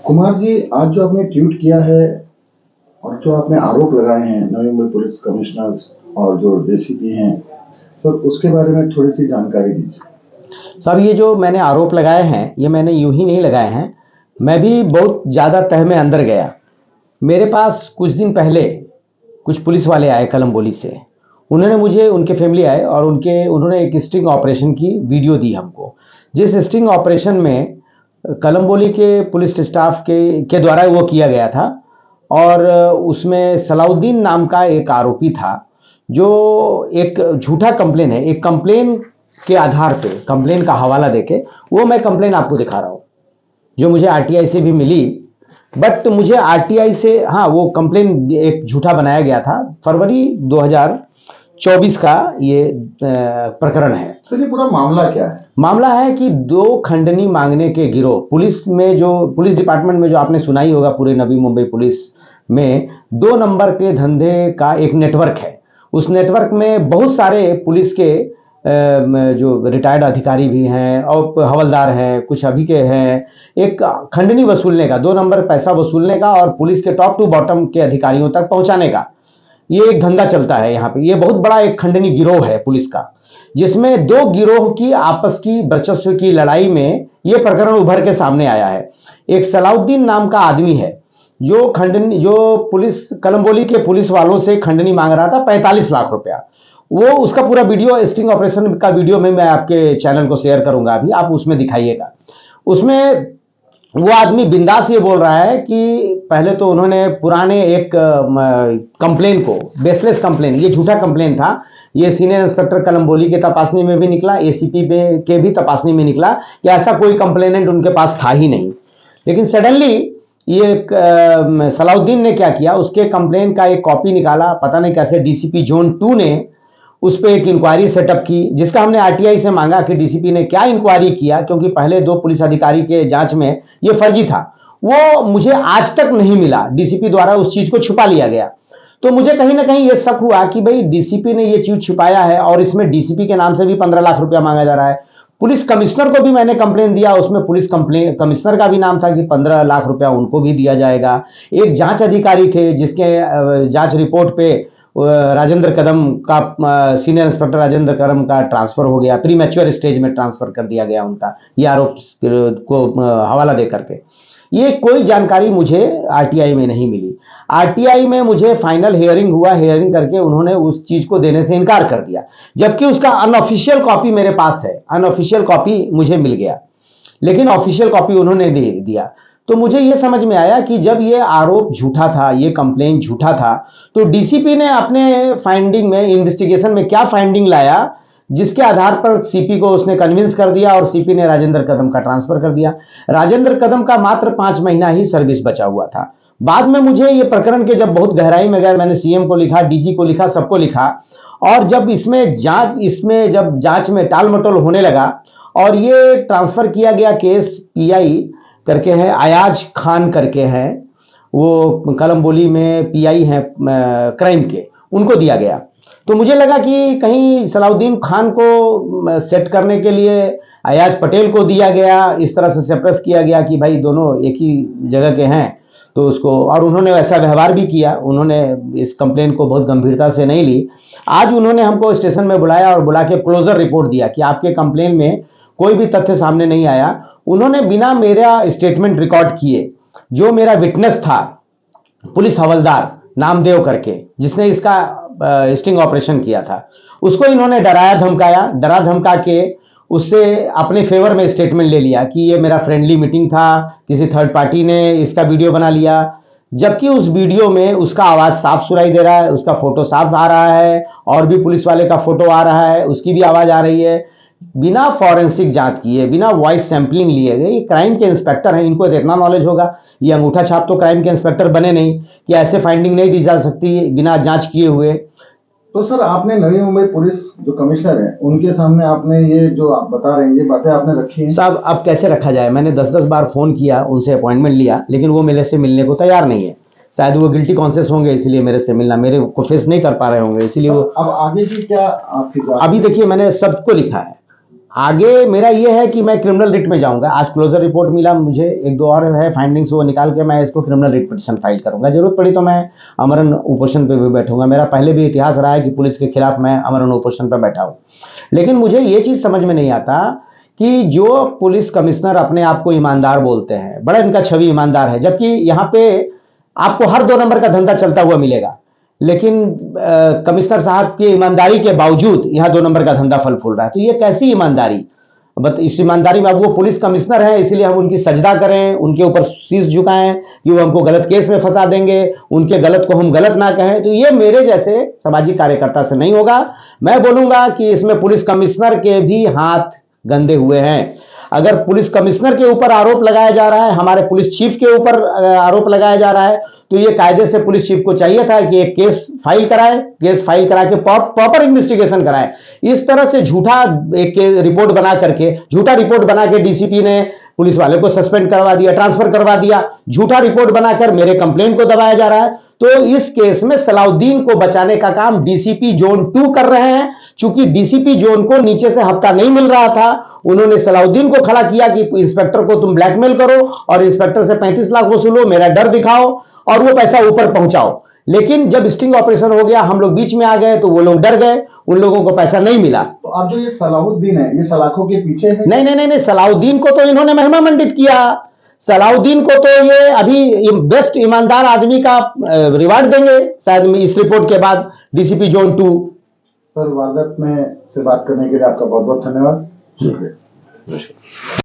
कुमार जी, आज जो आपने ट्वीट किया है और जो आपने आरोप लगाए हैं नवी मुंबई पुलिस कमिश्नर और जो डीसीपी हैं, सर उसके बारे में थोड़ी सी जानकारी दीजिए। साहब, ये जो मैंने आरोप लगाए हैं ये मैंने यूं ही नहीं लगाए हैं। मैं भी बहुत ज़्यादा तह में अंदर गया। मेरे पास कुछ दिन पहले कुछ पुलिस वाले आए कलम्बोली से। उन्होंने मुझे, उनके फैमिली आए और उन्होंने एक स्टिंग ऑपरेशन की वीडियो दी हमको, जिस स्टिंग ऑपरेशन में कलम्बोली के पुलिस स्टाफ के द्वारा वो किया गया था। और उसमें सलाउद्दीन नाम का एक आरोपी था, जो एक झूठा कंप्लेन है, एक कंप्लेन के आधार पे, कंप्लेन का हवाला देके, वो मैं कंप्लेन आपको दिखा रहा हूँ जो मुझे आरटीआई से भी मिली। बट मुझे आरटीआई से, हाँ, वो कंप्लेन एक झूठा बनाया गया था। फरवरी 2024 का ये प्रकरण है। सर, ये पूरा मामला क्या है? मामला है कि दो खंडनी मांगने के गिरोह, पुलिस में जो, पुलिस डिपार्टमेंट में जो आपने सुनाई होगा, पूरे नवी मुंबई पुलिस में 2 नंबर के धंधे का एक नेटवर्क है। उस नेटवर्क में बहुत सारे पुलिस के जो रिटायर्ड अधिकारी भी हैं और हवलदार हैं, कुछ अभी के हैं। एक खंडनी वसूलने का, 2 नंबर पैसा वसूलने का और पुलिस के टॉप टू बॉटम के अधिकारियों तक पहुंचाने का, ये एक धंधा चलता है यहाँ पे। ये बहुत बड़ा एक खंडनी गिरोह है पुलिस का, जिसमें दो गिरोह की आपस की वर्चस्व की लड़ाई में ये प्रकरण उभर के सामने आया है। एक सलाउद्दीन नाम का आदमी है जो पुलिस कलम्बोली के पुलिस वालों से खंडनी मांग रहा था 45 लाख रुपया। वो उसका पूरा वीडियो, स्टिंग ऑपरेशन का वीडियो में मैं आपके चैनल को शेयर करूंगा, अभी आप उसमें दिखाइएगा। उसमें वो आदमी बिंदास ये बोल रहा है कि पहले तो उन्होंने पुराने एक कंप्लेन को, बेसलेस कंप्लेन, ये झूठा कंप्लेन था, ये सीनियर इंस्पेक्टर कलम्बोली के तपासनी में भी निकला, एसीपी के भी तपासनी में निकला कि ऐसा कोई कंप्लेनेंट उनके पास था ही नहीं। लेकिन सडनली ये सलाउद्दीन ने क्या किया, उसके कंप्लेन का एक कॉपी निकाला, पता नहीं कैसे डीसीपी जोन 2 ने उस पर एक इंक्वायरी सेटअप की, जिसका हमने आरटीआई से मांगा कि डीसीपी ने क्या इंक्वायरी किया, क्योंकि पहले 2 पुलिस अधिकारी के जांच में ये फर्जी था। वो मुझे आज तक नहीं मिला, डीसीपी द्वारा उस चीज को छुपा लिया गया। तो मुझे कहीं ना कहीं ये शक हुआ कि भाई डीसीपी ने ये चीज छुपाया है और इसमें डीसीपी के नाम से भी 15 लाख रुपया मांगा जा रहा है। पुलिस कमिश्नर को भी मैंने कंप्लेन दिया, उसमें पुलिस कमिश्नर का भी नाम था कि 15 लाख रुपया उनको भी दिया जाएगा। एक जांच अधिकारी थे जिसके जांच रिपोर्ट पे राजेंद्र कदम का, सीनियर इंस्पेक्टर राजेंद्र कदम का ट्रांसफर हो गया, प्री मैच्योर स्टेज में ट्रांसफर कर दिया गया उनका, ये आरोप को हवाला दे करके। ये कोई जानकारी मुझे आरटीआई में नहीं मिली। आरटीआई में मुझे फाइनल हियरिंग हुआ, हियरिंग करके उन्होंने उस चीज को देने से इनकार कर दिया, जबकि उसका अनऑफिशियल कॉपी मेरे पास है, अनऑफिशियल कॉपी मुझे मिल गया, लेकिन ऑफिशियल कॉपी उन्होंने दे दिया। तो मुझे यह समझ में आया कि जब ये आरोप झूठा था, ये कंप्लेन झूठा था, तो डीसीपी ने अपने फाइंडिंग में, इन्वेस्टिगेशन में क्या फाइंडिंग लाया, जिसके आधार पर सीपी को उसने कन्विंस कर दिया और सीपी ने राजेंद्र कदम का ट्रांसफर कर दिया। राजेंद्र कदम का मात्र 5 महीना ही सर्विस बचा हुआ था। बाद में मुझे ये प्रकरण के जब बहुत गहराई में गए, मैंने सीएम को लिखा, डीजी को लिखा, सबको लिखा, और जब इसमें जब जांच में टाल मटोल होने लगा और ये ट्रांसफर किया गया केस, पीआई करके है, अयाज खान करके हैं, वो कलम्बोली में पीआई हैं क्राइम के, उनको दिया गया। तो मुझे लगा कि कहीं सलाउद्दीन खान को सेट करने के लिए अयाज पटेल को दिया गया, इस तरह से सेप्रेस किया गया कि भाई दोनों एक ही जगह के हैं, तो उसको, और उन्होंने ऐसा व्यवहार भी किया, उन्होंने इस कंप्लेन को बहुत गंभीरता से नहीं ली। आज उन्होंने हमको स्टेशन में बुलाया और बुला के क्लोजर रिपोर्ट दिया कि आपके कंप्लेन में कोई भी तथ्य सामने नहीं आया। उन्होंने बिना मेरा स्टेटमेंट रिकॉर्ड किए, जो मेरा विटनेस था, पुलिस हवलदार नामदेव करके, जिसने इसका स्टिंग ऑपरेशन किया था, उसको इन्होंने डराया धमकाया, डरा धमका के उससे अपने फेवर में स्टेटमेंट ले लिया कि ये मेरा फ्रेंडली मीटिंग था, किसी थर्ड पार्टी ने इसका वीडियो बना लिया, जबकि उस वीडियो में उसका आवाज साफ सुनाई दे रहा है, उसका फोटो साफ आ रहा है, और भी पुलिस वाले का फोटो आ रहा है, उसकी भी आवाज आ रही है, बिना फॉरेंसिक जांच किए, बिना वॉइस सैंपलिंग लिए गए। ये क्राइम के इंस्पेक्टर हैं, इनको इतना नॉलेज होगा, ये अंगूठा छाप तो क्राइम के इंस्पेक्टर बने नहीं कि ऐसे फाइंडिंग नहीं दी जा सकती बिना जांच किए हुए। तो सर, आपने नवी मुंबई पुलिस जो कमिश्नर है उनके सामने आपने ये जो आप बता रहे हैं, ये बातें आपने रखी हैं? साहब, अब कैसे रखा जाए, मैंने 10-10 बार फोन किया, उनसे अपॉइंटमेंट लिया, लेकिन वो मेरे से मिलने को तैयार नहीं है। शायद वो गिल्टी कॉन्शियस होंगे, इसलिए मेरे से मिलना, मेरे को फेस नहीं कर पा रहे होंगे, इसीलिए वो। अब आगे की क्या आपकी? अभी देखिए, मैंने सबको लिखा है, आगे मेरा ये है कि मैं क्रिमिनल रिट में जाऊंगा। आज क्लोजर रिपोर्ट मिला मुझे, एक दो और है फाइंडिंग्स, वो निकाल के मैं इसको क्रिमिनल रिट पिटीशन फाइल करूंगा। जरूरत पड़ी तो मैं अमरण उपोषण पे भी बैठूंगा। मेरा पहले भी इतिहास रहा है कि पुलिस के खिलाफ मैं अमरण उपोषण पे बैठा हूं। लेकिन मुझे ये चीज समझ में नहीं आता कि जो पुलिस कमिश्नर अपने आप को ईमानदार बोलते हैं, बड़ा इनका छवि ईमानदार है, जबकि यहाँ पे आपको हर 2 नंबर का धंधा चलता हुआ मिलेगा, लेकिन कमिश्नर साहब की ईमानदारी के बावजूद यहाँ 2 नंबर का धंधा फल फूल रहा है। तो ये कैसी ईमानदारी? बट इस ईमानदारी में, अब वो पुलिस कमिश्नर हैं इसीलिए हम उनकी सजदा करें, उनके ऊपर शीश झुकाएं कि वो हमको गलत केस में फंसा देंगे, उनके गलत को हम गलत ना कहें, तो ये मेरे जैसे सामाजिक कार्यकर्ता से नहीं होगा। मैं बोलूंगा कि इसमें पुलिस कमिश्नर के भी हाथ गंदे हुए हैं। अगर पुलिस कमिश्नर के ऊपर आरोप लगाया जा रहा है, हमारे पुलिस चीफ के ऊपर आरोप लगाया जा रहा है, तो ये कायदे से पुलिस चीफ को चाहिए था कि एक केस फाइल कराए, केस फाइल करा के प्रॉपर इन्वेस्टिगेशन कराए। इस तरह से झूठा एक रिपोर्ट बना करके, झूठा रिपोर्ट बना के डीसीपी ने पुलिस वाले को सस्पेंड करवा दिया, ट्रांसफर करवा दिया, झूठा रिपोर्ट बनाकर मेरे कंप्लेंट को दबाया जा रहा है। तो इस केस में सलाउद्दीन को बचाने का काम डीसीपी जोन 2 कर रहे हैं। चूंकि डीसीपी जोन को नीचे से हफ्ता नहीं मिल रहा था, उन्होंने सलाउद्दीन को खड़ा किया कि इंस्पेक्टर को तुम ब्लैकमेल करो और इंस्पेक्टर से 35 लाख वसूलो, मेरा डर दिखाओ और वो पैसा ऊपर पहुंचाओ। लेकिन जब स्टिंग ऑपरेशन हो गया, हम लोग बीच में आ गए, तो वो लोग डर गए, उन लोगों को पैसा नहीं मिला। तो अब जो ये सलाहुद्दीन है, ये सलाखों के पीछे है? नहीं नहीं नहीं नहीं, सलाउद्दीन को तो इन्होंने महिमा मंडित किया। सलाउद्दीन को तो ये अभी बेस्ट ईमानदार आदमी का रिवार्ड देंगे शायद इस रिपोर्ट के बाद, डीसीपी जोन 2। सर, वारदात में से बात करने के लिए आपका बहुत बहुत धन्यवाद। शुक्रिया।